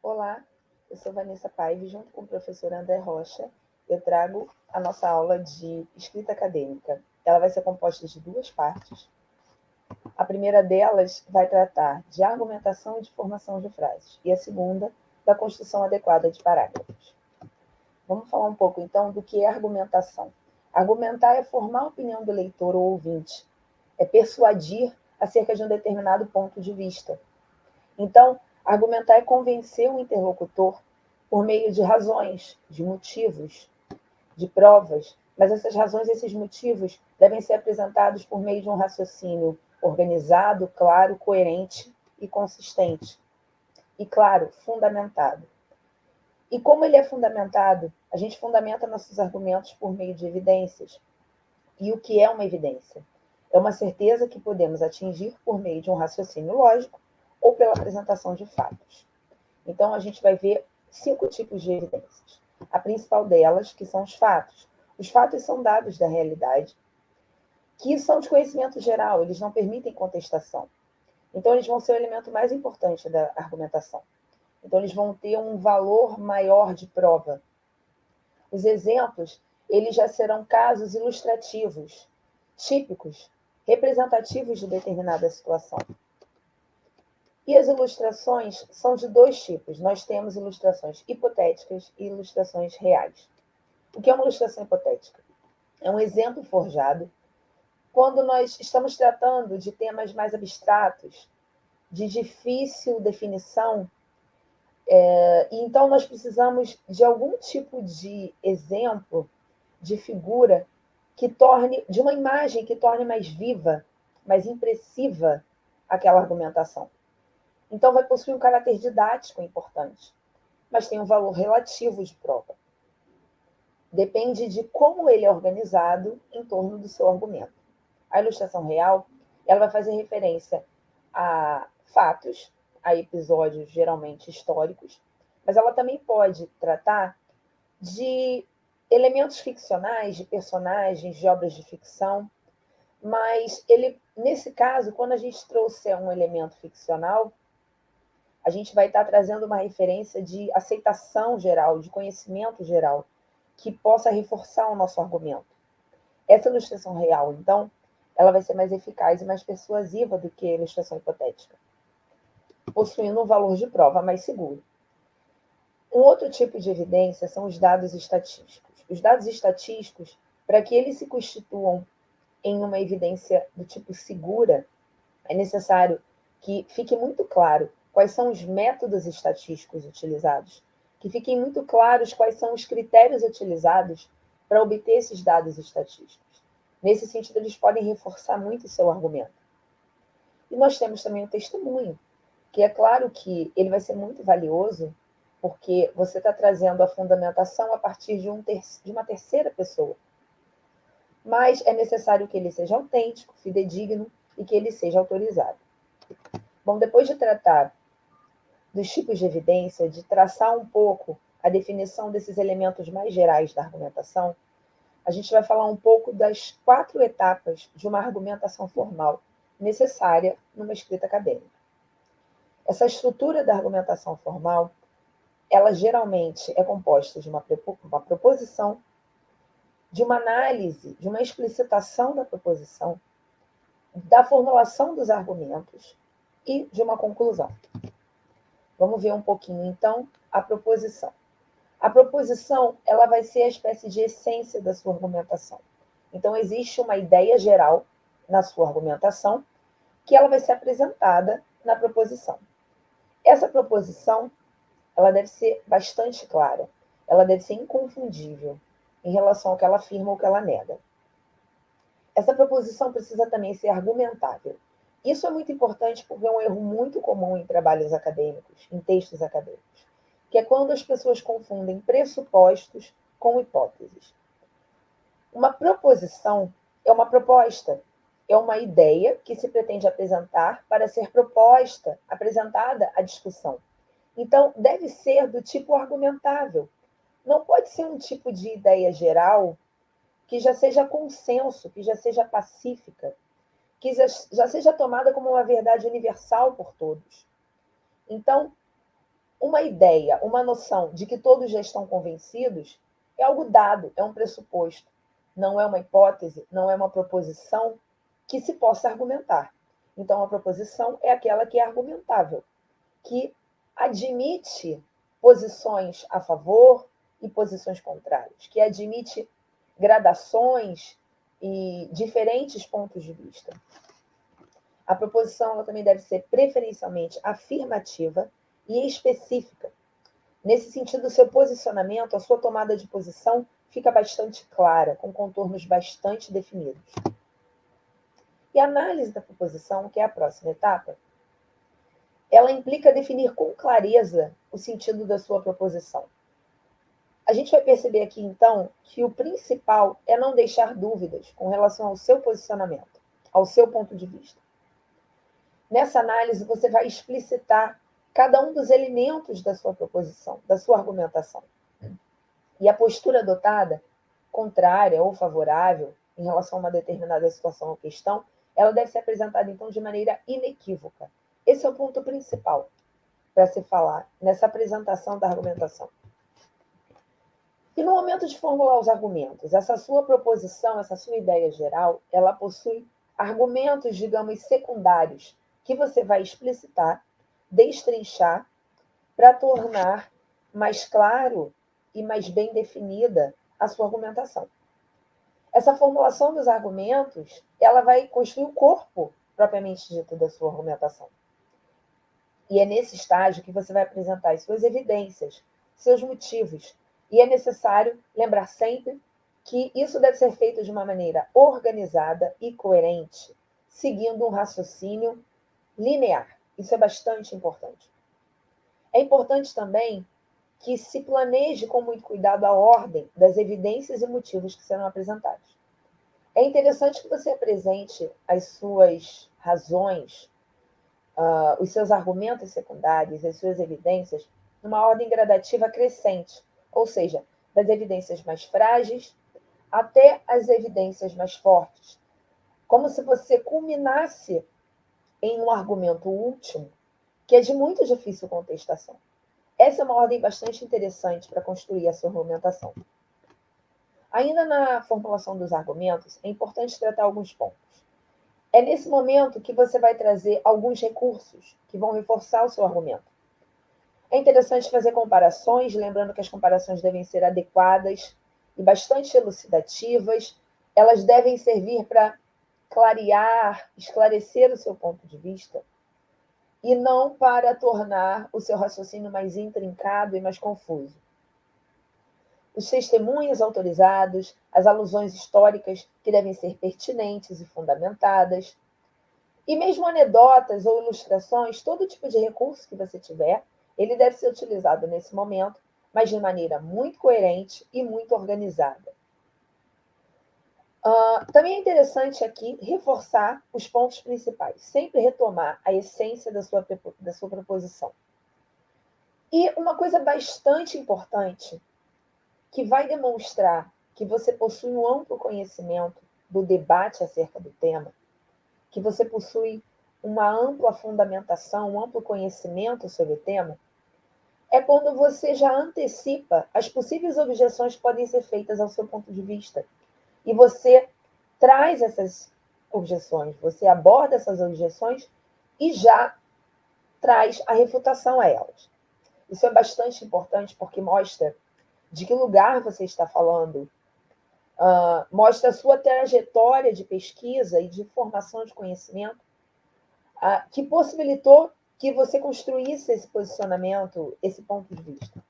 Olá, eu sou Vanessa Paiva, junto com o professor André Rocha, eu trago a nossa aula de escrita acadêmica. Ela vai ser composta de duas partes. A primeira delas vai tratar de argumentação e de formação de frases, e a segunda, da construção adequada de parágrafos. Vamos falar um pouco, então, do que é argumentação. Argumentar é formar a opinião do leitor ou ouvinte, é persuadir acerca de um determinado ponto de vista. Então, argumentar é convencer o interlocutor por meio de razões, de motivos, de provas, mas essas razões, esses motivos, devem ser apresentados por meio de um raciocínio organizado, claro, coerente e consistente. E, claro, fundamentado. E como ele é fundamentado? A gente fundamenta nossos argumentos por meio de evidências. E o que é uma evidência? É uma certeza que podemos atingir por meio de um raciocínio lógico ou pela apresentação de fatos. Então, a gente vai ver 5 tipos de evidências. A principal delas, que são os fatos. Os fatos são dados da realidade, que são de conhecimento geral, eles não permitem contestação. Então, eles vão ser o elemento mais importante da argumentação. Então, eles vão ter um valor maior de prova. Os exemplos, eles já serão casos ilustrativos, típicos, representativos de determinada situação. E as ilustrações são de dois tipos. Nós temos ilustrações hipotéticas e ilustrações reais. O que é uma ilustração hipotética? É um exemplo forjado quando nós estamos tratando de temas mais abstratos, de difícil definição, e então nós precisamos de algum tipo de exemplo, de figura, que torne, de uma imagem que torne mais viva, mais impressiva aquela argumentação. Então, vai possuir um caráter didático importante, mas tem um valor relativo de prova. Depende de como ele é organizado em torno do seu argumento. A ilustração real, ela vai fazer referência a fatos, a episódios geralmente históricos, mas ela também pode tratar de elementos ficcionais, de personagens, de obras de ficção, mas ele, nesse caso, quando a gente trouxer um elemento ficcional, a gente vai estar trazendo uma referência de aceitação geral, de conhecimento geral, que possa reforçar o nosso argumento. Essa ilustração real, então, ela vai ser mais eficaz e mais persuasiva do que a ilustração hipotética, possuindo um valor de prova mais seguro. Um outro tipo de evidência são os dados estatísticos. Os dados estatísticos, para que eles se constituam em uma evidência do tipo segura, é necessário que fique muito claro quais são os métodos estatísticos utilizados, que fiquem muito claros quais são os critérios utilizados para obter esses dados estatísticos. Nesse sentido, eles podem reforçar muito o seu argumento. E nós temos também o testemunho, que é claro que ele vai ser muito valioso, porque você está trazendo a fundamentação a partir de uma terceira pessoa. Mas é necessário que ele seja autêntico, fidedigno e que ele seja autorizado. Bom, depois de tratar dos tipos de evidência, de traçar um pouco a definição desses elementos mais gerais da argumentação, a gente vai falar um pouco das 4 etapas de uma argumentação formal necessária numa escrita acadêmica. Essa estrutura da argumentação formal, ela geralmente é composta de uma proposição, de uma análise, de uma explicitação da proposição, da formulação dos argumentos e de uma conclusão. Vamos ver um pouquinho, então, a proposição. A proposição, ela vai ser a espécie de essência da sua argumentação. Então, existe uma ideia geral na sua argumentação que ela vai ser apresentada na proposição. Essa proposição, ela deve ser bastante clara, ela deve ser inconfundível em relação ao que ela afirma ou que ela nega. Essa proposição precisa também ser argumentável. Isso é muito importante porque é um erro muito comum em trabalhos acadêmicos, em textos acadêmicos, que é quando as pessoas confundem pressupostos com hipóteses. Uma proposição é uma proposta, é uma ideia que se pretende apresentar para ser proposta, apresentada à discussão. Então, deve ser do tipo argumentável. Não pode ser um tipo de ideia geral que já seja consenso, que já seja pacífica, que já seja tomada como uma verdade universal por todos. Então, uma ideia, uma noção de que todos já estão convencidos é algo dado, é um pressuposto, não é uma hipótese, não é uma proposição que se possa argumentar. Então, a proposição é aquela que é argumentável, que admite posições a favor e posições contrárias, que admite gradações e diferentes pontos de vista. A proposição ela também deve ser preferencialmente afirmativa e específica. Nesse sentido, o seu posicionamento, a sua tomada de posição fica bastante clara, com contornos bastante definidos. E a análise da proposição, que é a próxima etapa, ela implica definir com clareza o sentido da sua proposição. A gente vai perceber aqui, então, que o principal é não deixar dúvidas com relação ao seu posicionamento, ao seu ponto de vista. Nessa análise, você vai explicitar cada um dos elementos da sua proposição, da sua argumentação. E a postura adotada, contrária ou favorável, em relação a uma determinada situação ou questão, ela deve ser apresentada, então, de maneira inequívoca. Esse é o ponto principal para se falar nessa apresentação da argumentação. E no momento de formular os argumentos, essa sua proposição, essa sua ideia geral, ela possui argumentos, digamos, secundários, que você vai explicitar, destrinchar, para tornar mais claro e mais bem definida a sua argumentação. Essa formulação dos argumentos, ela vai construir o corpo, propriamente dito, da sua argumentação. E é nesse estágio que você vai apresentar as suas evidências, seus motivos. E é necessário lembrar sempre que isso deve ser feito de uma maneira organizada e coerente, seguindo um raciocínio linear. Isso é bastante importante. É importante também que se planeje com muito cuidado a ordem das evidências e motivos que serão apresentados. É interessante que você apresente as suas razões, os seus argumentos secundários, as suas evidências, numa ordem gradativa crescente, ou seja, das evidências mais frágeis até as evidências mais fortes, como se você culminasse em um argumento último que é de muito difícil contestação. Essa é uma ordem bastante interessante para construir a sua argumentação. Ainda na formulação dos argumentos, é importante tratar alguns pontos. É nesse momento que você vai trazer alguns recursos que vão reforçar o seu argumento. É interessante fazer comparações, lembrando que as comparações devem ser adequadas e bastante elucidativas. Elas devem servir para clarear, esclarecer o seu ponto de vista e não para tornar o seu raciocínio mais intrincado e mais confuso. Os testemunhos autorizados, as alusões históricas que devem ser pertinentes e fundamentadas, e mesmo anedotas ou ilustrações, todo tipo de recurso que você tiver, ele deve ser utilizado nesse momento, mas de maneira muito coerente e muito organizada. Também é interessante aqui reforçar os pontos principais, sempre retomar a essência da sua proposição. E uma coisa bastante importante, que vai demonstrar que você possui um amplo conhecimento do debate acerca do tema, que você possui uma ampla fundamentação, um amplo conhecimento sobre o tema, é quando você já antecipa as possíveis objeções que podem ser feitas ao seu ponto de vista. E você traz essas objeções, você aborda essas objeções e já traz a refutação a elas. Isso é bastante importante porque mostra de que lugar você está falando, mostra a sua trajetória de pesquisa e de formação de conhecimento, que possibilitou que você construísse esse posicionamento, esse ponto de vista.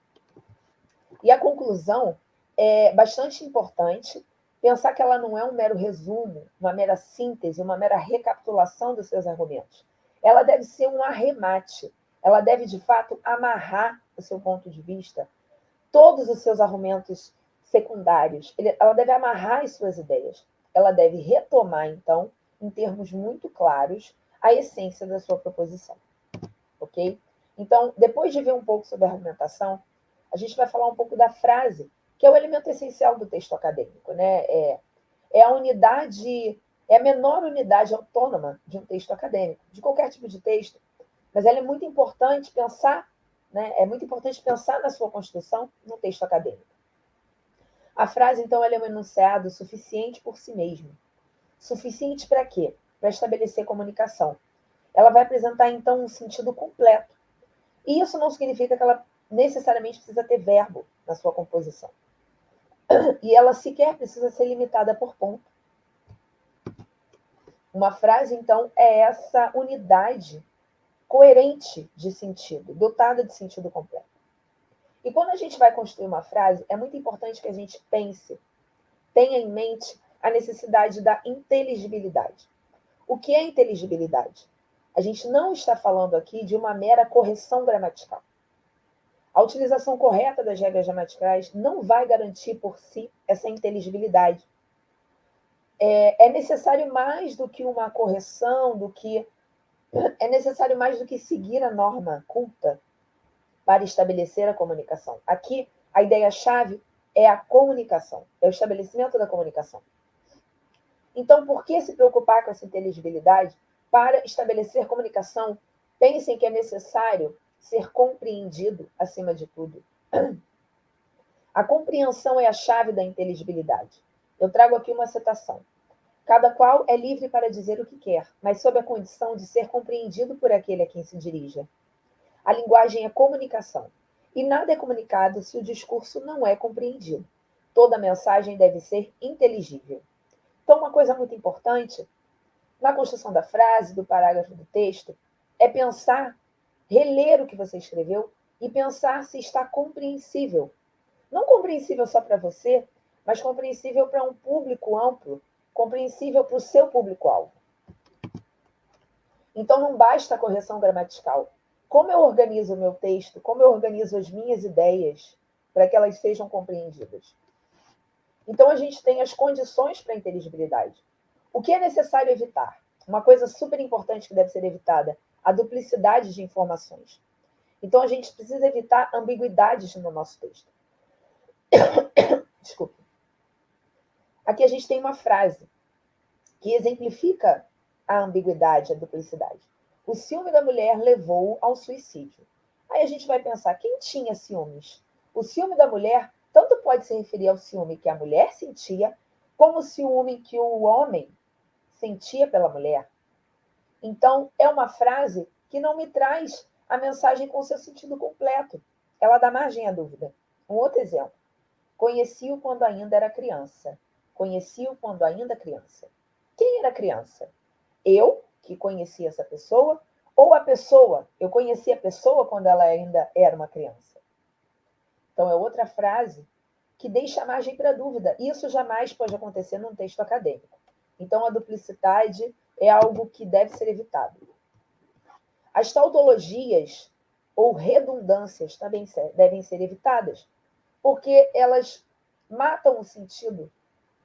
E a conclusão é bastante importante, pensar que ela não é um mero resumo, uma mera síntese, uma mera recapitulação dos seus argumentos. Ela deve ser um arremate, ela deve, de fato, amarrar o seu ponto de vista, todos os seus argumentos secundários. Ela deve amarrar as suas ideias. Ela deve retomar, então, em termos muito claros, a essência da sua proposição. Ok? Então, depois de ver um pouco sobre a argumentação, a gente vai falar um pouco da frase, que é o elemento essencial do texto acadêmico, né? É a unidade, é a menor unidade autônoma de um texto acadêmico, de qualquer tipo de texto, mas ela é muito importante pensar né? É muito importante pensar na sua construção no texto acadêmico. A frase, então, ela é um enunciado suficiente por si mesmo. Suficiente para quê? Para estabelecer comunicação. Ela vai apresentar, então, um sentido completo. E isso não significa que ela necessariamente precisa ter verbo na sua composição. E ela sequer precisa ser limitada por ponto. Uma frase, então, é essa unidade coerente de sentido, dotada de sentido completo. E quando a gente vai construir uma frase, é muito importante que a gente pense, tenha em mente a necessidade da inteligibilidade. O que é inteligibilidade? A gente não está falando aqui de uma mera correção gramatical. A utilização correta das regras gramaticais não vai garantir por si essa inteligibilidade. É necessário mais do que uma correção, é necessário mais do que seguir a norma culta para estabelecer a comunicação. Aqui, a ideia-chave é a comunicação, é o estabelecimento da comunicação. Então, por que se preocupar com essa inteligibilidade? Para estabelecer comunicação, pensem que é necessário ser compreendido acima de tudo. A compreensão é a chave da inteligibilidade. Eu trago aqui uma citação. Cada qual é livre para dizer o que quer, mas sob a condição de ser compreendido por aquele a quem se dirija. A linguagem é comunicação, e nada é comunicado se o discurso não é compreendido. Toda mensagem deve ser inteligível. Então, uma coisa muito importante na construção da frase, do parágrafo do texto, é pensar, reler o que você escreveu e pensar se está compreensível. Não compreensível só para você, mas compreensível para um público amplo, compreensível para o seu público-alvo. Então, não basta a correção gramatical. Como eu organizo o meu texto, como eu organizo as minhas ideias para que elas sejam compreendidas. Então, a gente tem as condições para a inteligibilidade. O que é necessário evitar? Uma coisa super importante que deve ser evitada, a duplicidade de informações. Então, a gente precisa evitar ambiguidades no nosso texto. Desculpe. Aqui a gente tem uma frase que exemplifica a ambiguidade, a duplicidade. O ciúme da mulher levou-o ao suicídio. Aí a gente vai pensar, quem tinha ciúmes? O ciúme da mulher tanto pode se referir ao ciúme que a mulher sentia, como o ciúme que o homem sentia pela mulher. Então, é uma frase que não me traz a mensagem com seu sentido completo. Ela dá margem à dúvida. Um outro exemplo. Conheci-o quando ainda era criança. Conheci-o quando ainda criança. Quem era criança? Eu, que conheci essa pessoa, ou a pessoa? Eu conheci a pessoa quando ela ainda era uma criança. Então, é outra frase que deixa margem para dúvida. Isso jamais pode acontecer num texto acadêmico. Então, a duplicidade é algo que deve ser evitado. As tautologias ou redundâncias também devem ser evitadas, porque elas matam o sentido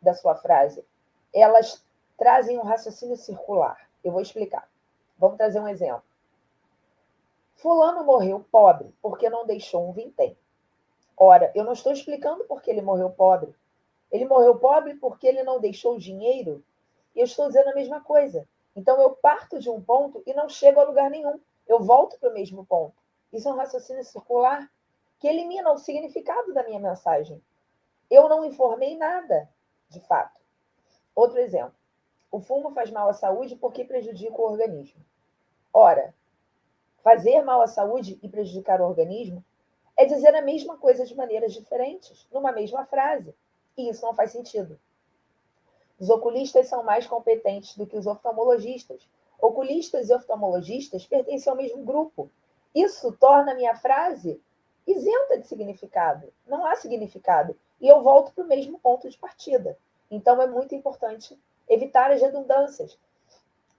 da sua frase. Elas trazem um raciocínio circular. Eu vou explicar. Vamos trazer um exemplo. Fulano morreu pobre porque não deixou um vintém. Ora, eu não estou explicando por que ele morreu pobre. Ele morreu pobre porque ele não deixou dinheiro. E eu estou dizendo a mesma coisa. Então, eu parto de um ponto e não chego a lugar nenhum. Eu volto para o mesmo ponto. Isso é um raciocínio circular que elimina o significado da minha mensagem. Eu não informei nada, de fato. Outro exemplo. O fumo faz mal à saúde porque prejudica o organismo. Ora, fazer mal à saúde e prejudicar o organismo é dizer a mesma coisa de maneiras diferentes, numa mesma frase. E isso não faz sentido. Os oculistas são mais competentes do que os oftalmologistas. Oculistas e oftalmologistas pertencem ao mesmo grupo. Isso torna a minha frase isenta de significado. Não há significado. E eu volto para o mesmo ponto de partida. Então, é muito importante evitar as redundâncias.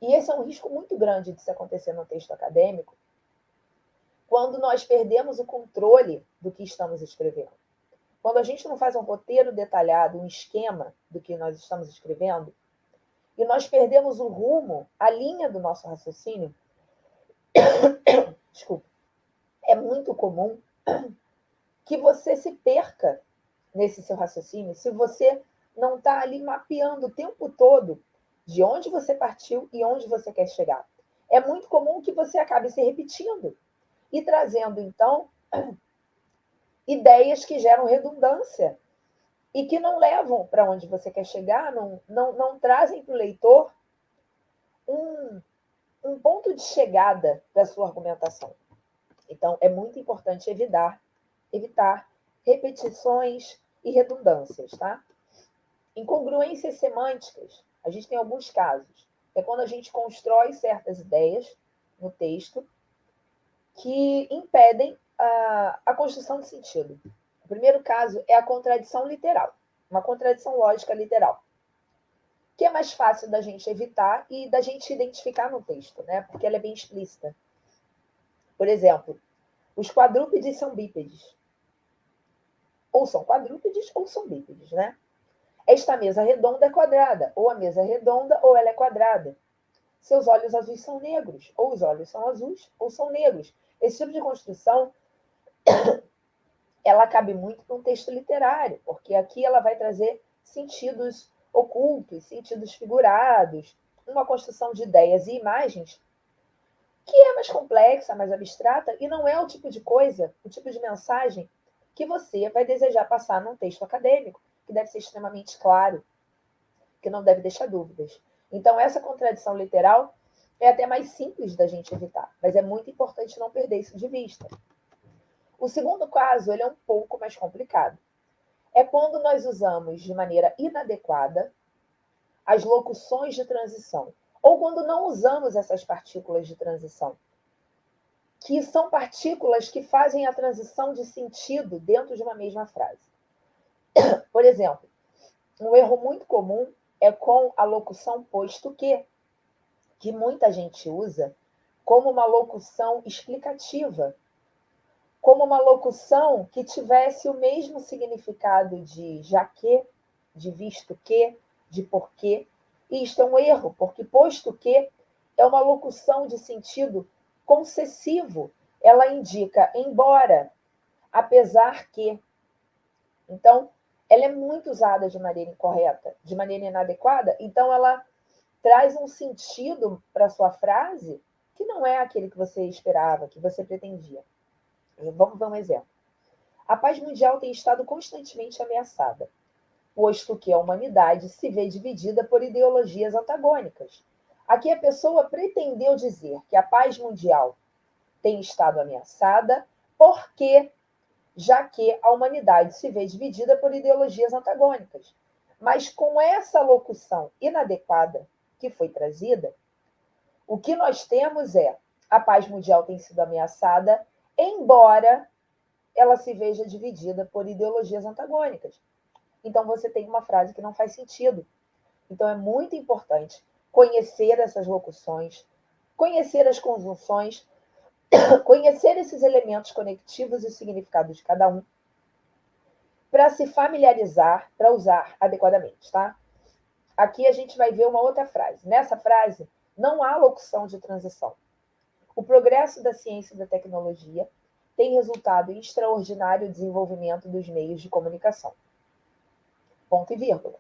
E esse é um risco muito grande de se acontecer no texto acadêmico, quando nós perdemos o controle do que estamos escrevendo. Quando a gente não faz um roteiro detalhado, um esquema do que nós estamos escrevendo, e nós perdemos o rumo, a linha do nosso raciocínio, desculpa, é muito comum que você se perca nesse seu raciocínio se você não está ali mapeando o tempo todo de onde você partiu e onde você quer chegar. É muito comum que você acabe se repetindo e trazendo, então, ideias que geram redundância e que não levam para onde você quer chegar, não trazem para o leitor um ponto de chegada da sua argumentação. Então, é muito importante evitar repetições e redundâncias, tá? Incongruências semânticas, a gente tem alguns casos. É quando a gente constrói certas ideias no texto que impedem a construção de sentido. O primeiro caso é a contradição literal, uma contradição lógica literal, que é mais fácil da gente evitar e da gente identificar no texto, né? Porque ela é bem explícita. Por exemplo, os quadrúpedes são bípedes. Ou são quadrúpedes ou são bípedes, né? Esta mesa redonda é quadrada, ou a mesa é redonda ou ela é quadrada. Seus olhos azuis são negros, ou os olhos são azuis ou são negros. Esse tipo de construção, ela cabe muito para um texto literário, porque aqui ela vai trazer sentidos ocultos, sentidos figurados, uma construção de ideias e imagens que é mais complexa, mais abstrata, e não é o tipo de coisa, o tipo de mensagem que você vai desejar passar num texto acadêmico, que deve ser extremamente claro, que não deve deixar dúvidas. Então, essa contradição literal é até mais simples da gente evitar, mas é muito importante não perder isso de vista. O segundo caso, ele é um pouco mais complicado. É quando nós usamos de maneira inadequada as locuções de transição, ou quando não usamos essas partículas de transição, que são partículas que fazem a transição de sentido dentro de uma mesma frase. Por exemplo, um erro muito comum é com a locução posto que muita gente usa como uma locução explicativa, como uma locução que tivesse o mesmo significado de já que, de visto que, de porquê. E isto é um erro, porque posto que é uma locução de sentido concessivo. Ela indica embora, apesar que. Então, ela é muito usada de maneira incorreta, de maneira inadequada. Então, ela traz um sentido para a sua frase que não é aquele que você esperava, que você pretendia. Vamos dar um exemplo. A paz mundial tem estado constantemente ameaçada, posto que a humanidade se vê dividida por ideologias antagônicas. Aqui a pessoa pretendeu dizer que a paz mundial tem estado ameaçada porque, já que a humanidade se vê dividida por ideologias antagônicas. Mas com essa locução inadequada que foi trazida, o que nós temos é a paz mundial tem sido ameaçada, embora ela se veja dividida por ideologias antagônicas. Então você tem uma frase que não faz sentido. Então é muito importante conhecer essas locuções, conhecer as conjunções, conhecer esses elementos conectivos e significados de cada um, para se familiarizar, para usar adequadamente, tá? Aqui a gente vai ver uma outra frase. Nessa frase, não há locução de transição. O progresso da ciência e da tecnologia tem resultado em extraordinário desenvolvimento dos meios de comunicação. Ponto e vírgula.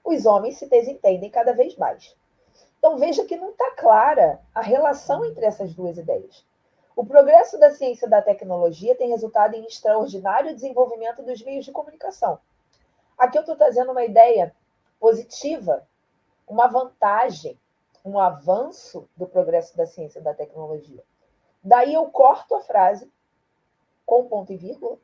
Os homens se desentendem cada vez mais. Então veja que não está clara a relação entre essas duas ideias. O progresso da ciência e da tecnologia tem resultado em extraordinário desenvolvimento dos meios de comunicação. Aqui eu estou trazendo uma ideia positiva, uma vantagem, um avanço do progresso da ciência e da tecnologia. Daí eu corto a frase com ponto e vírgula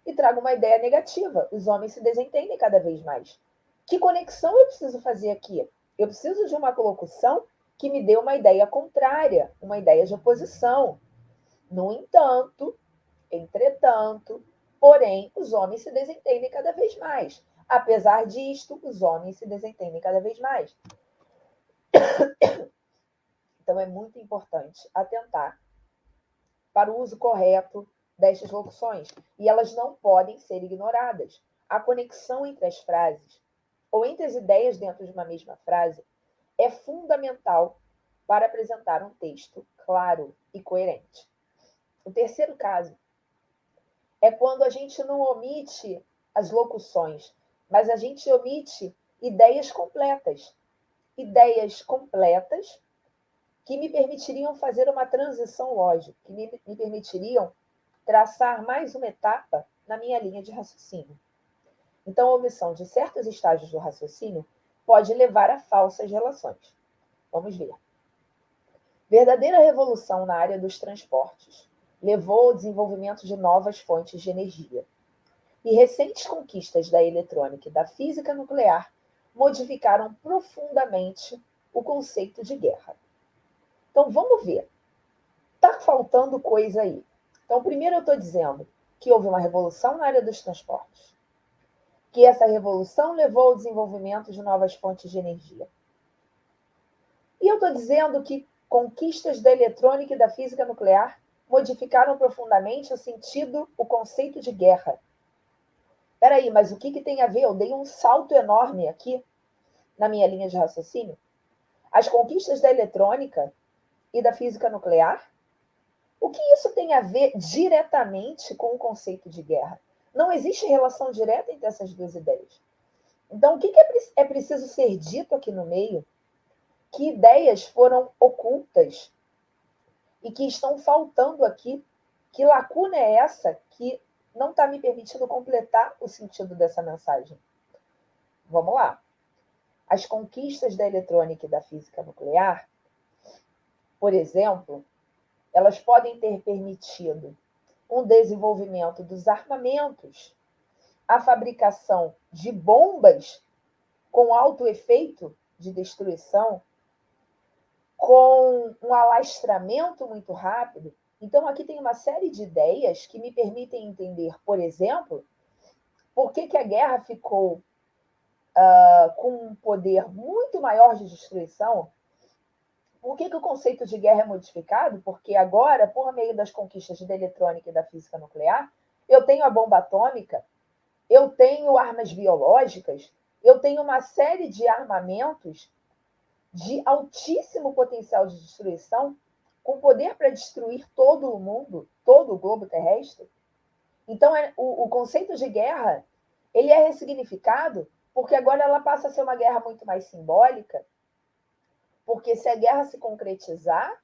e trago uma ideia negativa. Os homens se desentendem cada vez mais. Que conexão eu preciso fazer aqui? Eu preciso de uma locução que me dê uma ideia contrária, uma ideia de oposição. No entanto, entretanto, porém, os homens se desentendem cada vez mais. Apesar disto, os homens se desentendem cada vez mais. Então, é muito importante atentar para o uso correto destas locuções. E elas não podem ser ignoradas. A conexão entre as frases ou entre as ideias dentro de uma mesma frase é fundamental para apresentar um texto claro e coerente. O terceiro caso é quando a gente não omite as locuções, mas a gente omite ideias completas. Ideias completas que me permitiriam fazer uma transição lógica, que me permitiriam traçar mais uma etapa na minha linha de raciocínio. Então, a omissão de certos estágios do raciocínio pode levar a falsas relações. Vamos ver. Verdadeira revolução na área dos transportes levou ao desenvolvimento de novas fontes de energia. E recentes conquistas da eletrônica e da física nuclear modificaram profundamente o conceito de guerra. Então, vamos ver. Está faltando coisa aí. Então, primeiro eu estou dizendo que houve uma revolução na área dos transportes, que essa revolução levou ao desenvolvimento de novas fontes de energia. E eu estou dizendo que conquistas da eletrônica e da física nuclear modificaram profundamente o sentido, o conceito de guerra. Espera aí, mas o que tem a ver? Eu dei um salto enorme aqui na minha linha de raciocínio. As conquistas da eletrônica e da física nuclear? O que isso tem a ver diretamente com o conceito de guerra? Não existe relação direta entre essas duas ideias. Então, o que é preciso ser dito aqui no meio? Que ideias foram ocultas e que estão faltando aqui? Que lacuna é essa que não está me permitindo completar o sentido dessa mensagem? Vamos lá. As conquistas da eletrônica e da física nuclear, por exemplo, elas podem ter permitido um desenvolvimento dos armamentos, a fabricação de bombas com alto efeito de destruição, com um alastramento muito rápido. Então, aqui tem uma série de ideias que me permitem entender, por exemplo, por que a guerra ficou com um poder muito maior de destruição. Por que o conceito de guerra é modificado? Porque agora, por meio das conquistas da eletrônica e da física nuclear, eu tenho a bomba atômica, eu tenho armas biológicas, eu tenho uma série de armamentos de altíssimo potencial de destruição, com poder para destruir todo o mundo, todo o globo terrestre. Então, o conceito de guerra ele é ressignificado porque agora ela passa a ser uma guerra muito mais simbólica, porque se a guerra se concretizar,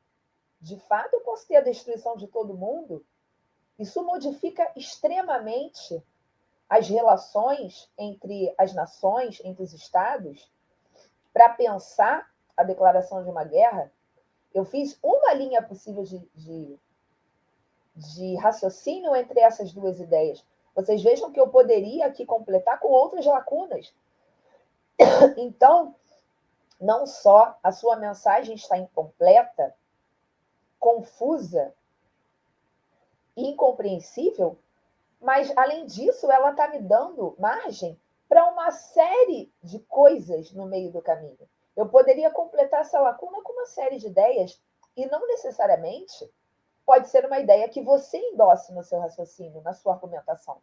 de fato eu posso ter a destruição de todo mundo. Isso modifica extremamente as relações entre as nações, entre os estados. Para pensar a declaração de uma guerra, eu fiz uma linha possível de raciocínio entre essas duas ideias. Vocês vejam que eu poderia aqui completar com outras lacunas. Então, não só a sua mensagem está incompleta, confusa, incompreensível, mas, além disso, ela está me dando margem para uma série de coisas no meio do caminho. Eu poderia completar essa lacuna com uma série de ideias e não necessariamente pode ser uma ideia que você endosse no seu raciocínio, na sua argumentação.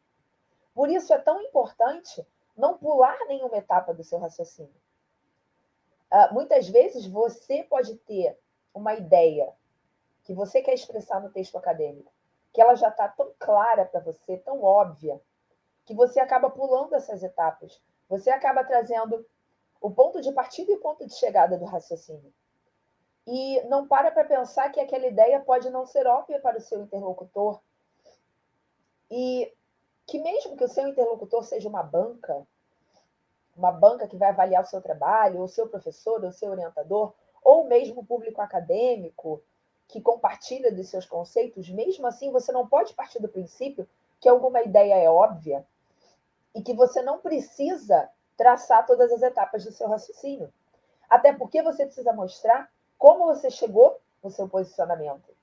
Por isso é tão importante não pular nenhuma etapa do seu raciocínio. Muitas vezes você pode ter uma ideia que você quer expressar no texto acadêmico, que ela já está tão clara para você, tão óbvia, que você acaba pulando essas etapas. Você acaba trazendo o ponto de partida e o ponto de chegada do raciocínio. E não para pensar que aquela ideia pode não ser óbvia para o seu interlocutor. E que mesmo que o seu interlocutor seja uma banca que vai avaliar o seu trabalho, ou o seu professor, ou o seu orientador, ou mesmo o público acadêmico, que compartilha dos seus conceitos, mesmo assim você não pode partir do princípio que alguma ideia é óbvia e que você não precisa traçar todas as etapas do seu raciocínio. Até porque você precisa mostrar como você chegou no seu posicionamento.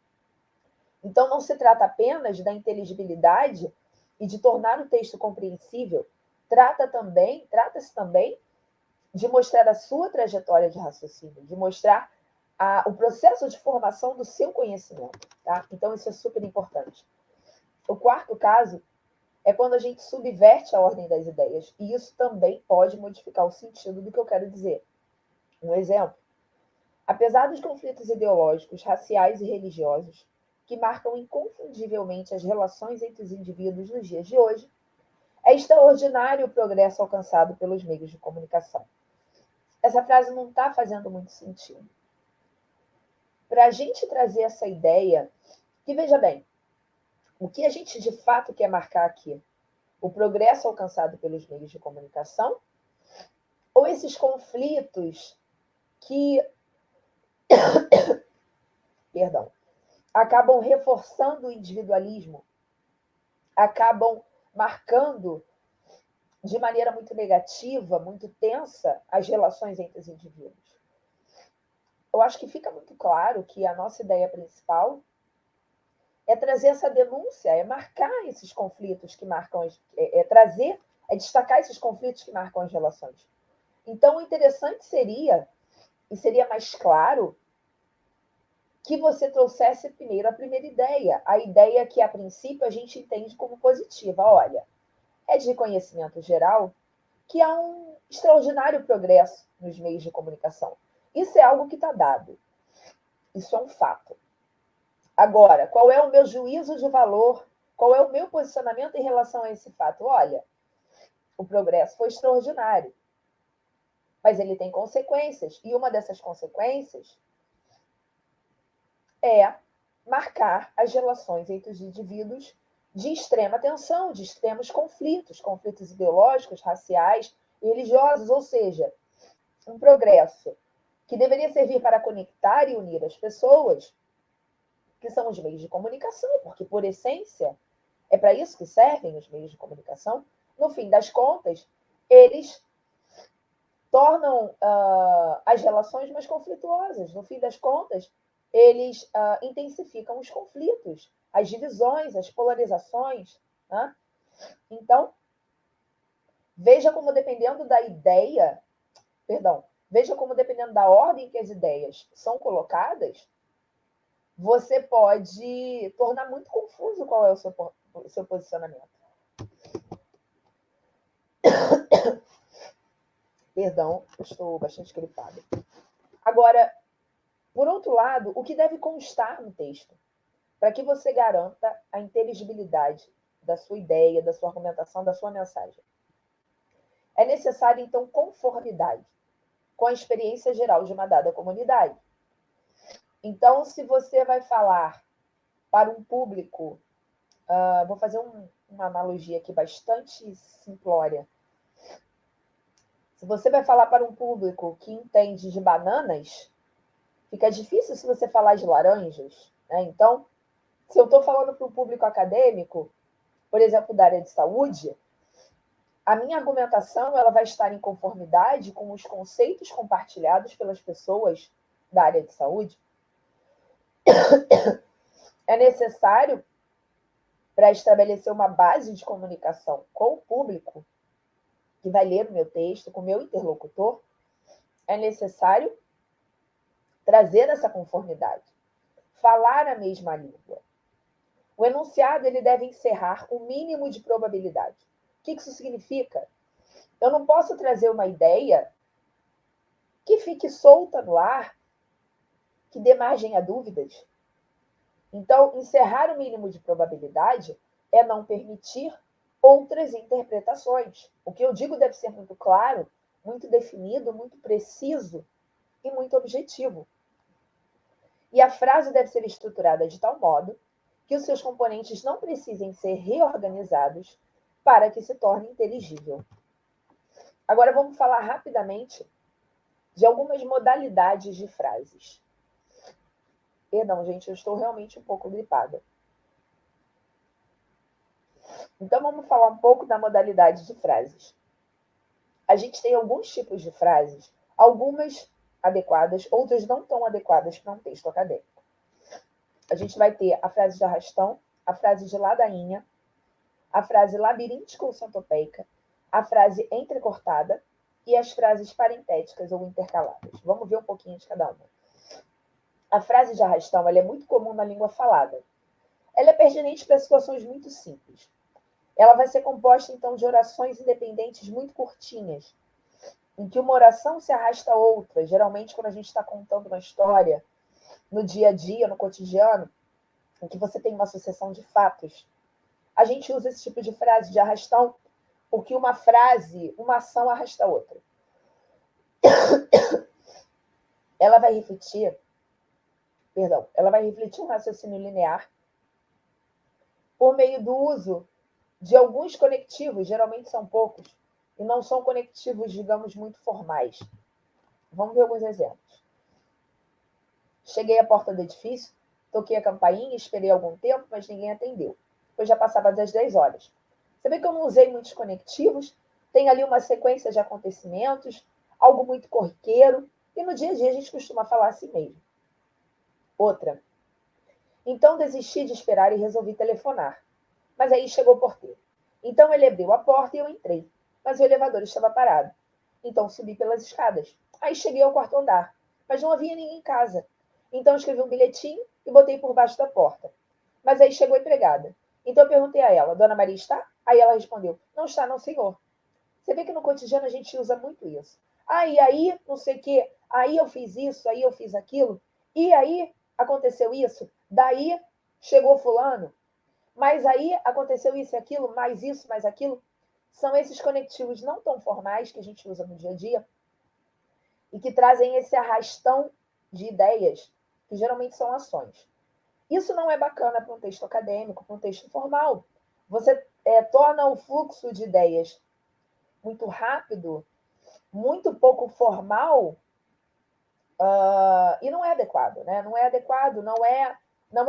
Então, não se trata apenas da inteligibilidade e de tornar o texto compreensível. Trata-se também de mostrar a sua trajetória de raciocínio, de mostrar o processo de formação do seu conhecimento. Tá? Então, isso é super importante. O quarto caso é quando a gente subverte a ordem das ideias. E isso também pode modificar o sentido do que eu quero dizer. Um exemplo. Apesar dos conflitos ideológicos, raciais e religiosos que marcam inconfundivelmente as relações entre os indivíduos nos dias de hoje, é extraordinário o progresso alcançado pelos meios de comunicação. Essa frase não está fazendo muito sentido. Para a gente trazer essa ideia, que veja bem, O que a gente de fato quer marcar aqui? O progresso alcançado pelos meios de comunicação ou esses conflitos que, perdão, acabam reforçando o individualismo, acabam marcando de maneira muito negativa, muito tensa, as relações entre os indivíduos. Eu acho que fica muito claro que a nossa ideia principal é trazer essa denúncia, é marcar esses conflitos que marcam, trazer, é destacar esses conflitos que marcam as relações. Então, o interessante seria, e seria mais claro, que você trouxesse primeiro a primeira ideia, a ideia que, a princípio, a gente entende como positiva. Olha, é de conhecimento geral que há um extraordinário progresso nos meios de comunicação. Isso é algo que está dado. Isso é um fato. Agora, qual é o meu juízo de valor? Qual é o meu posicionamento em relação a esse fato? Olha, o progresso foi extraordinário, mas ele tem consequências. E uma dessas consequências é marcar as relações entre os indivíduos de extrema tensão, de extremos conflitos, conflitos ideológicos, raciais e religiosos, ou seja, um progresso que deveria servir para conectar e unir as pessoas, que são os meios de comunicação, porque, por essência, é para isso que servem os meios de comunicação. No fim das contas, eles tornam as relações mais conflituosas. No fim das contas, eles intensificam os conflitos, as divisões, as polarizações. Né? Então, veja como dependendo da ideia, veja como dependendo da ordem que as ideias são colocadas, você pode tornar muito confuso qual é o seu posicionamento. Perdão, estou bastante gripada. Agora, por outro lado, o que deve constar no texto? Para que você garanta a inteligibilidade da sua ideia, da sua argumentação, da sua mensagem. É necessário, então, conformidade com a experiência geral de uma dada comunidade. Então, se você vai falar para um público, vou fazer uma analogia aqui bastante simplória. Se você vai falar para um público que entende de bananas, fica difícil se você falar de laranjas. Né? Então, se eu estou falando para um público acadêmico, por exemplo, da área de saúde, a minha argumentação ela vai estar em conformidade com os conceitos compartilhados pelas pessoas da área de saúde. É necessário, para estabelecer uma base de comunicação com o público que vai ler o meu texto, com o meu interlocutor, é necessário trazer essa conformidade, falar a mesma língua. O enunciado ele deve encerrar o mínimo de probabilidade. O que isso significa? Eu não posso trazer uma ideia que fique solta no ar, que dê margem a dúvidas. Então, encerrar o mínimo de probabilidade é não permitir outras interpretações. O que eu digo deve ser muito claro, muito definido, muito preciso e muito objetivo. E a frase deve ser estruturada de tal modo que os seus componentes não precisem ser reorganizados para que se torne inteligível. Agora vamos falar rapidamente de algumas modalidades de frases. Perdão, gente, eu estou realmente um pouco gripada. Então vamos falar um pouco da modalidade de frases. A gente tem alguns tipos de frases, algumas adequadas, outras não tão adequadas para um texto acadêmico. A gente vai ter a frase de arrastão, a frase de ladainha, a frase labiríntica ou centopeica, a frase entrecortada e as frases parentéticas ou intercaladas. Vamos ver um pouquinho de cada uma. A frase de arrastão ela é muito comum na língua falada. Ela é pertinente para situações muito simples. Ela vai ser composta, então, de orações independentes muito curtinhas, em que uma oração se arrasta a outra. Geralmente, quando a gente está contando uma história, no dia a dia, no cotidiano, em que você tem uma sucessão de fatos, a gente usa esse tipo de frase de arrastão, porque uma frase, uma ação arrasta a outra. Ela vai refletir um raciocínio linear, por meio do uso de alguns conectivos, geralmente são poucos, e não são conectivos, digamos, muito formais. Vamos ver alguns exemplos. Cheguei à porta do edifício, toquei a campainha, esperei algum tempo, mas ninguém atendeu. Depois já passava das 10 horas. Você vê que eu não usei muitos conectivos, tem ali uma sequência de acontecimentos, algo muito corriqueiro, e no dia a dia a gente costuma falar assim mesmo. Outra. Então desisti de esperar e resolvi telefonar. Mas aí chegou o porteiro. Então ele abriu a porta e eu entrei. Mas o elevador estava parado. Então subi pelas escadas. Aí cheguei ao quarto andar. Mas não havia ninguém em casa. Então escrevi um bilhetinho e botei por baixo da porta. Mas aí chegou a empregada. Então eu perguntei a ela, Dona Maria está? Aí ela respondeu, não está, não, senhor. Você vê que no cotidiano a gente usa muito isso. Ah, e aí, não sei o quê. Aí eu fiz isso, aí eu fiz aquilo. E aí aconteceu isso. Daí chegou fulano. Mas aí aconteceu isso e aquilo, mais isso, mais aquilo. São esses conectivos não tão formais que a gente usa no dia a dia e que trazem esse arrastão de ideias, que geralmente são ações. Isso não é bacana para um texto acadêmico, para um texto formal. Você torna o fluxo de ideias muito rápido, muito pouco formal, e não é adequado, né? Não é adequado, não é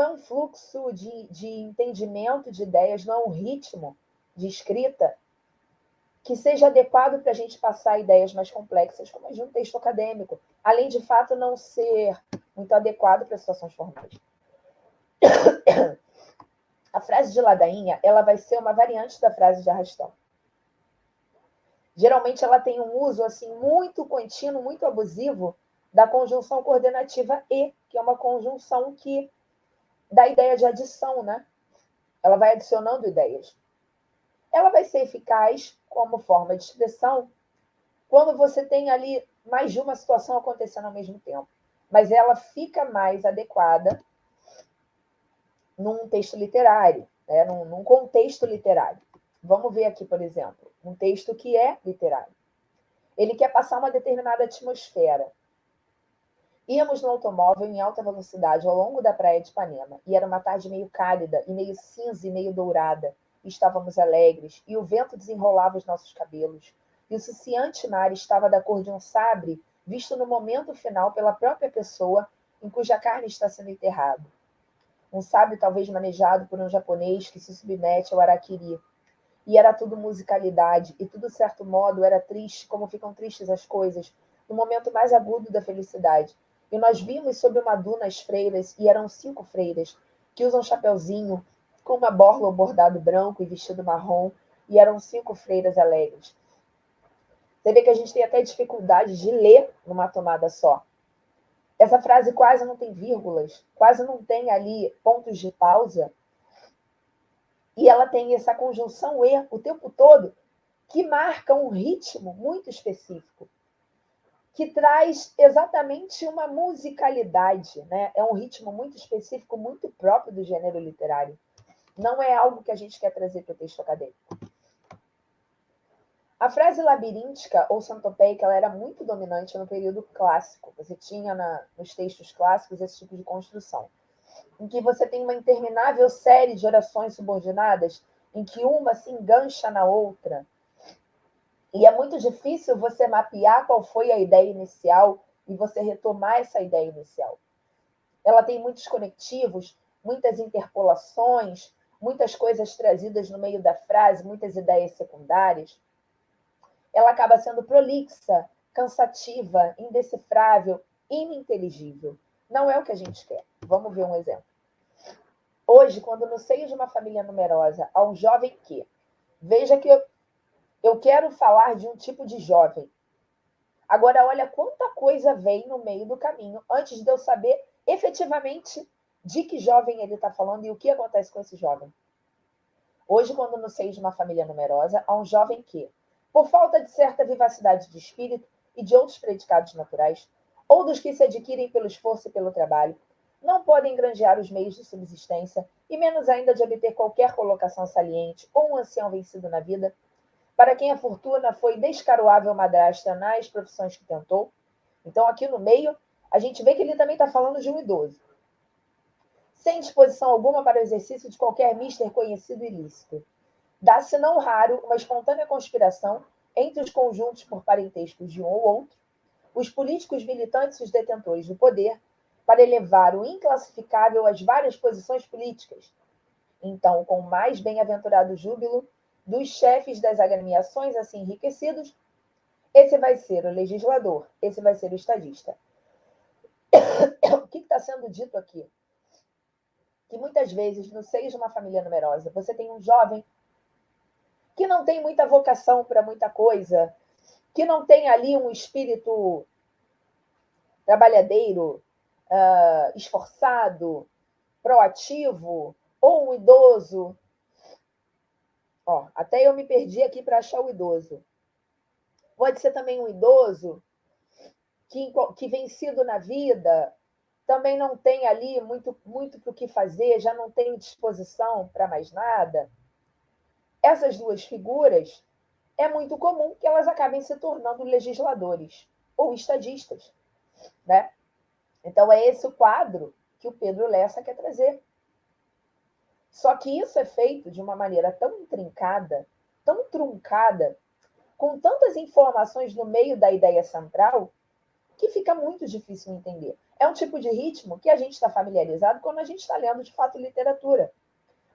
um fluxo de entendimento de ideias, não é um ritmo de escrita que seja adequado para a gente passar ideias mais complexas, como de um texto acadêmico, além de fato não ser muito adequado para situações formais. A frase de ladainha, ela vai ser uma variante da frase de arrastão. Geralmente ela tem um uso assim muito contínuo, muito abusivo da conjunção coordenativa e, que é uma conjunção que dá ideia de adição, né? Ela vai adicionando ideias. Ela vai ser eficaz como forma de expressão quando você tem ali mais de uma situação acontecendo ao mesmo tempo. Mas ela fica mais adequada num texto literário, né? Num contexto literário. Vamos ver aqui, por exemplo, um texto que é literário. Ele quer passar uma determinada atmosfera. Íamos no automóvel em alta velocidade ao longo da praia de Ipanema, e era uma tarde meio cálida, e meio cinza e meio dourada. Estávamos alegres, e o vento desenrolava os nossos cabelos, e o ciciante mar estava da cor de um sabre, visto no momento final pela própria pessoa em cuja carne está sendo enterrado. Um sabre talvez manejado por um japonês que se submete ao harakiri. E era tudo musicalidade, e tudo, de certo modo, era triste, como ficam tristes as coisas, no momento mais agudo da felicidade. E nós vimos sobre uma duna as freiras, e eram 5 freiras, que usam chapeuzinho, com uma borla ou bordado branco e vestido marrom, e eram 5 freiras alegres. Você vê que a gente tem até dificuldade de ler numa tomada só. Essa frase quase não tem vírgulas, quase não tem ali pontos de pausa, e ela tem essa conjunção e o tempo todo, que marca um ritmo muito específico, que traz exatamente uma musicalidade, né? É um ritmo muito específico, muito próprio do gênero literário. Não é algo que a gente quer trazer para o texto acadêmico. A frase labiríntica ou santopeica, ela era muito dominante no período clássico. Você tinha nos textos clássicos esse tipo de construção, em que você tem uma interminável série de orações subordinadas, em que uma se engancha na outra. E é muito difícil você mapear qual foi a ideia inicial e você retomar essa ideia inicial. Ela tem muitos conectivos, muitas interpolações, muitas coisas trazidas no meio da frase, muitas ideias secundárias. Ela acaba sendo prolixa, cansativa, indecifrável, ininteligível. Não é o que a gente quer. Vamos ver um exemplo. Hoje, quando no seio de uma família numerosa há um jovem que, veja que eu quero falar de um tipo de jovem. Agora, olha quanta coisa vem no meio do caminho antes de eu saber efetivamente de que jovem ele está falando e o que acontece com esse jovem. Hoje, quando no seio de uma família numerosa há um jovem que, por falta de certa vivacidade de espírito e de outros predicados naturais, ou dos que se adquirem pelo esforço e pelo trabalho, não podem granjear os meios de subsistência, e menos ainda de obter qualquer colocação saliente ou um ancião vencido na vida, para quem a fortuna foi descaroável madrasta nas profissões que tentou. Então, aqui no meio, a gente vê que ele também está falando de um idoso. sem disposição alguma para o exercício de qualquer mister conhecido ilícito. Dá-se não raro uma espontânea conspiração entre os conjuntos por parentescos de um ou outro, os políticos militantes e os detentores do poder, para elevar o inclassificável às várias posições políticas. Então, com o mais bem-aventurado júbilo dos chefes das agremiações assim enriquecidos, esse vai ser o legislador, esse vai ser o estadista. O que está sendo dito aqui? Que muitas vezes, no seio de uma família numerosa, você tem um jovem que não tem muita vocação para muita coisa, que não tem ali um espírito trabalhadeiro, esforçado, proativo, ou um idoso. Até eu me perdi aqui para achar o idoso. Pode ser também um idoso que vencido na vida, também não tem ali muito para o que fazer, já não tem disposição para mais nada. Essas duas figuras, é muito comum que elas acabem se tornando legisladores ou estadistas, né? Então, é esse o quadro que o Pedro Lessa quer trazer. Só que isso é feito de uma maneira tão intrincada, tão truncada, com tantas informações no meio da ideia central, que fica muito difícil entender. É um tipo de ritmo que a gente está familiarizado quando a gente está lendo, de fato, literatura.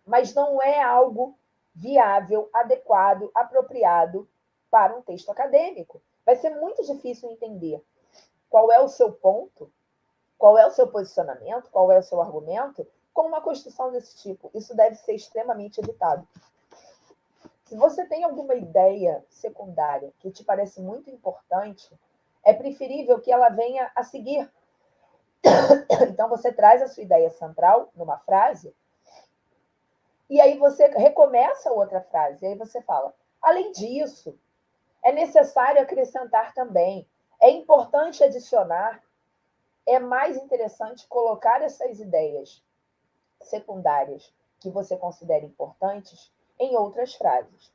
Mas não é algo viável, adequado, apropriado para um texto acadêmico. Vai ser muito difícil entender qual é o seu ponto, qual é o seu posicionamento, qual é o seu argumento, com uma construção desse tipo. Isso deve ser extremamente evitado. Se você tem alguma ideia secundária que te parece muito importante, é preferível que ela venha a seguir. Então, você traz a sua ideia central numa frase, e aí você recomeça outra frase, e aí você fala, além disso, é necessário acrescentar também, é importante adicionar, é mais interessante colocar essas ideias secundárias que você considera importantes em outras frases.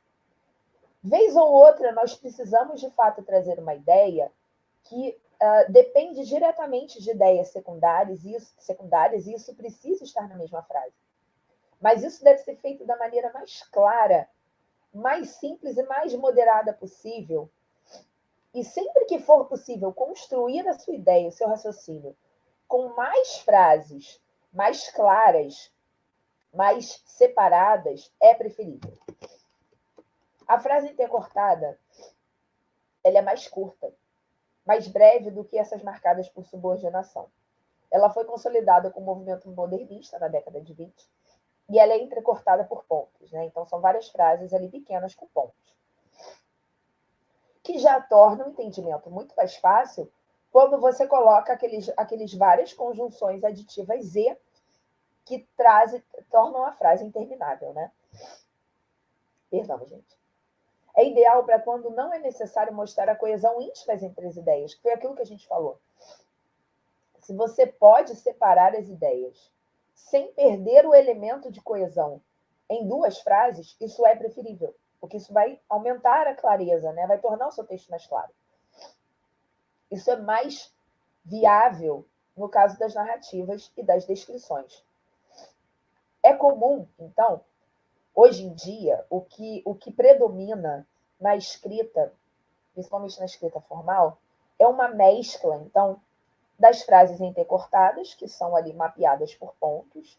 Vez ou outra, nós precisamos, de fato, trazer uma ideia que depende diretamente de ideias secundárias, e isso precisa estar na mesma frase. Mas isso deve ser feito da maneira mais clara, mais simples e mais moderada possível. E sempre que for possível construir a sua ideia, o seu raciocínio, com mais frases mais claras, mais separadas, é preferível. A frase intercortada, ela é mais curta, mais breve do que essas marcadas por subordinação. Ela foi consolidada com o movimento modernista na década de 20, e ela é entrecortada por pontos, né? Então, são várias frases ali pequenas com pontos, que já torna o entendimento muito mais fácil quando você coloca aqueles várias conjunções aditivas e que tornam a frase interminável, né? Perdão, gente. É ideal para quando não é necessário mostrar a coesão íntima entre as ideias, que foi aquilo que a gente falou. Se você pode separar as ideias sem perder o elemento de coesão em duas frases, isso é preferível, porque isso vai aumentar a clareza, né? Vai tornar o seu texto mais claro. Isso é mais viável no caso das narrativas e das descrições. É comum, então, hoje em dia, o que predomina na escrita, principalmente na escrita formal, é uma mescla, então, das frases intercortadas, que são ali mapeadas por pontos,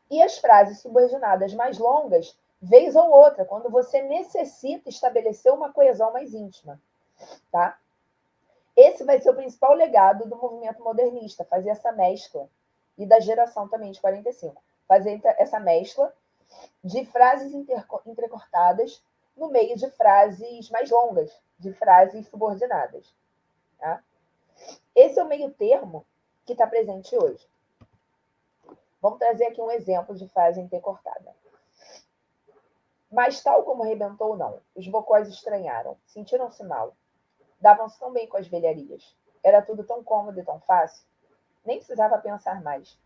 e as frases subordinadas mais longas, vez ou outra, quando você necessita estabelecer uma coesão mais íntima. Tá? Esse vai ser o principal legado do movimento modernista, fazer essa mescla, e da geração também de 45, fazer essa mescla de frases entrecortadas no meio de frases mais longas, de frases subordinadas. Tá? Esse é o meio termo que está presente hoje. Vamos trazer aqui um exemplo de frase intercortada. Mas tal como arrebentou, não. Os bocós estranharam, sentiram-se mal. Davam-se tão bem com as velharias. Era tudo tão cômodo e tão fácil. Nem precisava pensar mais.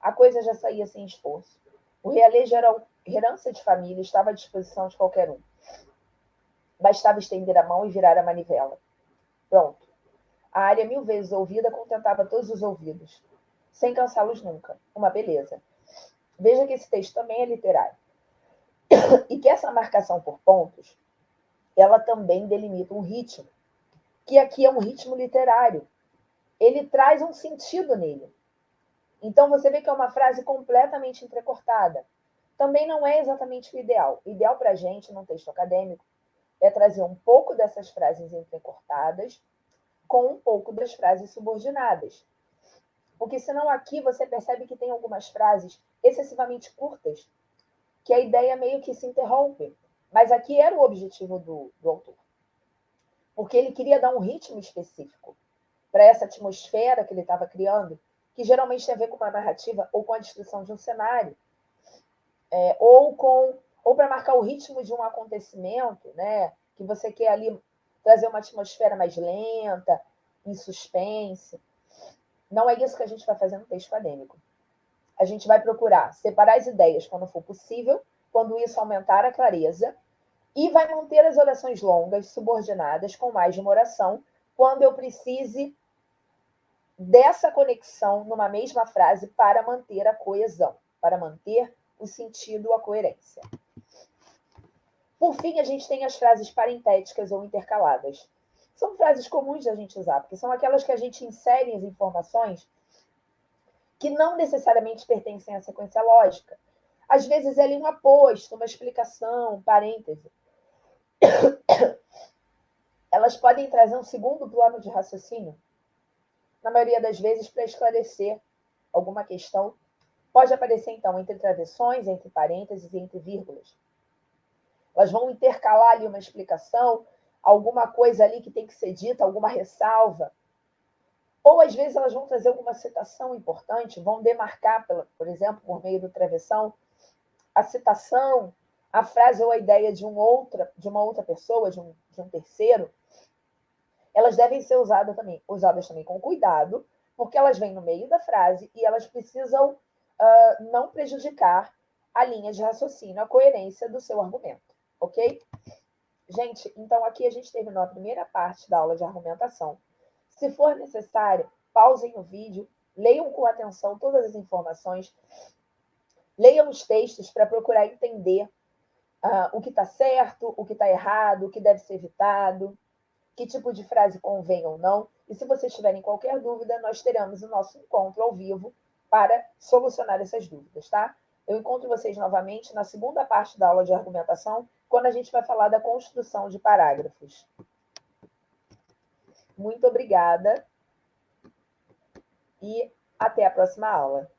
A coisa já saía sem esforço. O realejo era herança de família, estava à disposição de qualquer um. Bastava estender a mão e virar a manivela. Pronto. A área 1000 vezes ouvida contentava todos os ouvidos, sem cansá-los nunca. Uma beleza. Veja que esse texto também é literário. E que essa marcação por pontos, ela também delimita um ritmo, que aqui é um ritmo literário. Ele traz um sentido nele. Então, você vê que é uma frase completamente entrecortada. Também não é exatamente o ideal. O ideal para a gente, num texto acadêmico, é trazer um pouco dessas frases entrecortadas com um pouco das frases subordinadas. Porque senão aqui você percebe que tem algumas frases excessivamente curtas, que a ideia meio que se interrompe. Mas aqui era o objetivo do autor. Porque ele queria dar um ritmo específico para essa atmosfera que ele estava criando, que geralmente tem a ver com uma narrativa ou com a descrição de um cenário, ou para marcar o ritmo de um acontecimento, né? Que você quer ali trazer uma atmosfera mais lenta, em suspense. Não é isso que a gente vai fazer no texto acadêmico. A gente vai procurar separar as ideias quando for possível, quando isso aumentar a clareza, e vai manter as orações longas, subordinadas, com mais de uma oração, quando eu precise dessa conexão numa mesma frase para manter a coesão, para manter o sentido, a coerência. Por fim, a gente tem as frases parentéticas ou intercaladas. São frases comuns de a gente usar, porque são aquelas que a gente insere as informações que não necessariamente pertencem à sequência lógica. Às vezes é ali um aposto, uma explicação, um parêntese. Elas podem trazer um segundo plano de raciocínio, na maioria das vezes para esclarecer alguma questão. Pode aparecer, então, entre travessões, entre parênteses e entre vírgulas. Elas vão intercalar ali uma explicação, alguma coisa ali que tem que ser dita, alguma ressalva. Ou, às vezes, elas vão trazer alguma citação importante, vão demarcar, por exemplo, por meio do travessão, a citação, a frase ou a ideia de uma outra pessoa, de um terceiro. Elas devem ser usadas também com cuidado, porque elas vêm no meio da frase e elas precisam não prejudicar a linha de raciocínio, a coerência do seu argumento, ok? Gente, então aqui a gente terminou a primeira parte da aula de argumentação. Se for necessário, pausem o vídeo, leiam com atenção todas as informações, leiam os textos para procurar entender o que está certo, o que está errado, o que deve ser evitado, que tipo de frase convém ou não. E se vocês tiverem qualquer dúvida, nós teremos o nosso encontro ao vivo para solucionar essas dúvidas, tá? Eu encontro vocês novamente na segunda parte da aula de argumentação, quando a gente vai falar da construção de parágrafos. Muito obrigada e até a próxima aula.